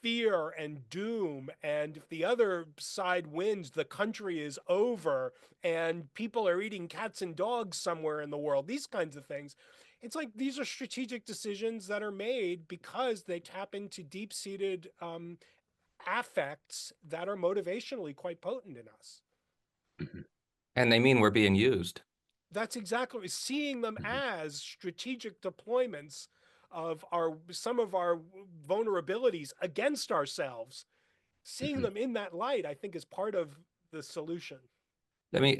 fear and doom, and if the other side wins, the country is over and people are eating cats and dogs somewhere in the world, these kinds of things. It's like these are strategic decisions that are made because they tap into deep-seated affects that are motivationally quite potent in us. And they mean we're being used. That's exactly, seeing them as strategic deployments of some of our vulnerabilities against ourselves. Seeing them in that light, I think, is part of the solution. Let me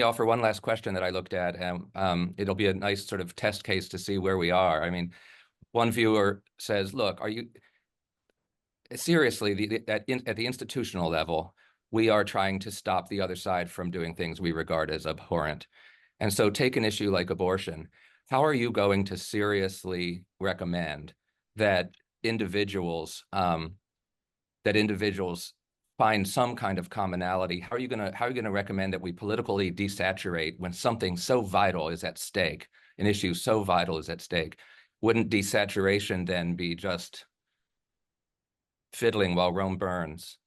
offer one last question that I looked at. It'll be a nice sort of test case to see where we are. I mean, one viewer says, "Look, are you seriously at the institutional level? We are trying to stop the other side from doing things we regard as abhorrent." And so, take an issue like abortion. How are you going to seriously recommend that individuals find some kind of commonality? How are you going to recommend that we politically desaturate when something so vital is at stake, an issue so vital is at stake? Wouldn't desaturation then be just fiddling while Rome burns?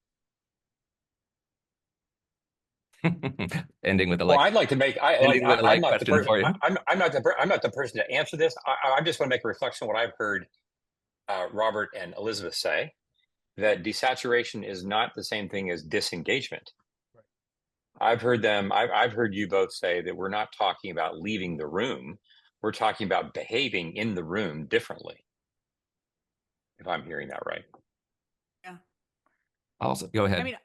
Ending with a Well, I'd like to make. I'm not the person. I'm not the person to answer this. I just want to make a reflection on what I've heard Robert and Elizabeth say, that desaturation is not the same thing as disengagement. Right. I've heard you both say that we're not talking about leaving the room. We're talking about behaving in the room differently, if I'm hearing that right. Yeah. Also, go ahead. I mean,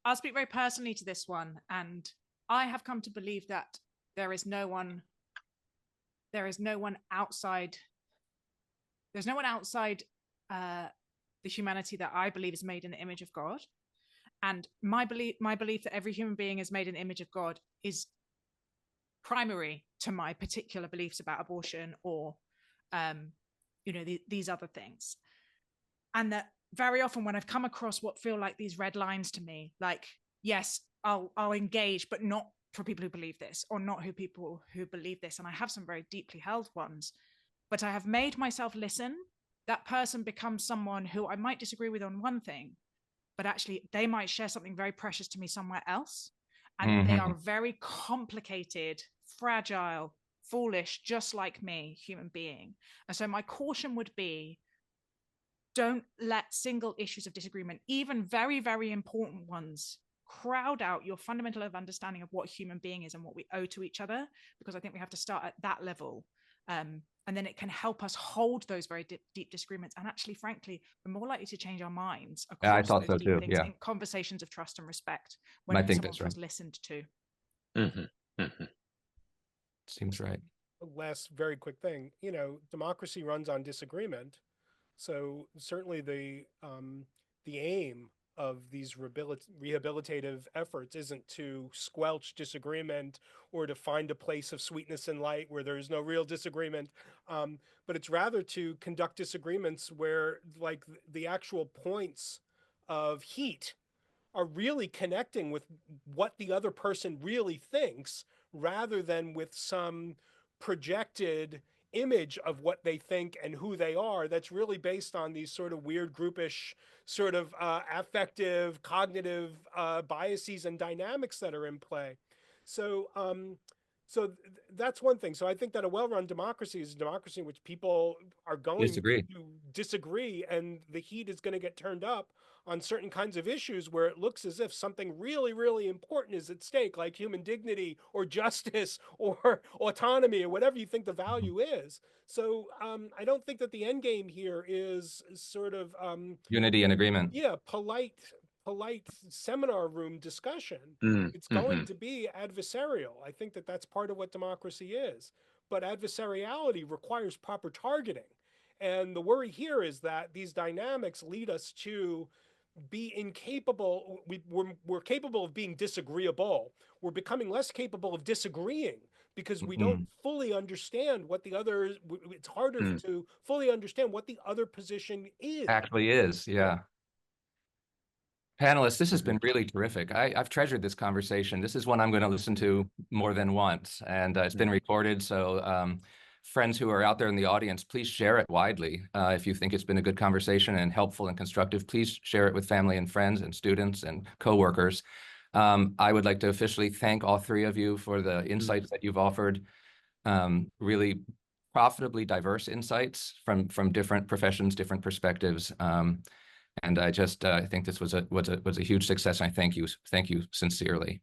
I'll speak very personally to this one, and I have come to believe that there is no one outside the humanity that I believe is made in the image of God. And my belief that every human being is made in the image of God is primary to my particular beliefs about abortion or these other things. And that very often when I've come across what feel like these red lines to me, like, yes, I'll engage, but not for people who believe this, or not who people who believe this. And I have some very deeply held ones, but I have made myself listen. That person becomes someone who I might disagree with on one thing, but actually they might share something very precious to me somewhere else. And they are very complicated, fragile, foolish, just like me, human being. And so my caution would be, don't let single issues of disagreement, even very, very important ones, crowd out your fundamental understanding of what human being is and what we owe to each other, because I think we have to start at that level. And then it can help us hold those very deep disagreements. And actually, frankly, we're more likely to change our minds across I thought those so deep too. things Yeah. in conversations of trust and respect I when think someone that's right. feels listened to. Seems right. Last very quick thing, democracy runs on disagreement. So certainly the aim of these rehabilitative efforts isn't to squelch disagreement or to find a place of sweetness and light where there is no real disagreement, but it's rather to conduct disagreements where, like, the actual points of heat are really connecting with what the other person really thinks, rather than with some projected image of what they think and who they are that's really based on these sort of weird groupish sort of affective cognitive biases and dynamics that are in play. So that's one thing. So I think that a well-run democracy is a democracy in which people are going Disagree. to disagree, and the heat is going to get turned up on certain kinds of issues where it looks as if something really, really important is at stake, like human dignity or justice or autonomy or whatever you think the value is. So I don't think that the end game here is sort of Unity and agreement. polite seminar room discussion. It's going to be adversarial. I think that that's part of what democracy is. But adversariality requires proper targeting. And the worry here is that these dynamics lead us to be incapable. We're capable of being disagreeable. We're becoming less capable of disagreeing because we don't fully understand what the other, it's harder to fully understand what the other position is. Actually is, yeah. Panelists, this has been really terrific. I've treasured this conversation. This is one I'm going to listen to more than once, and it's been recorded. So friends who are out there in the audience, please share it widely. If you think it's been a good conversation and helpful and constructive, please share it with family and friends and students and coworkers. I would like to officially thank all three of you for the insights that you've offered. Really profitably diverse insights from different professions, different perspectives. And I just think this was a huge success. And I thank you sincerely.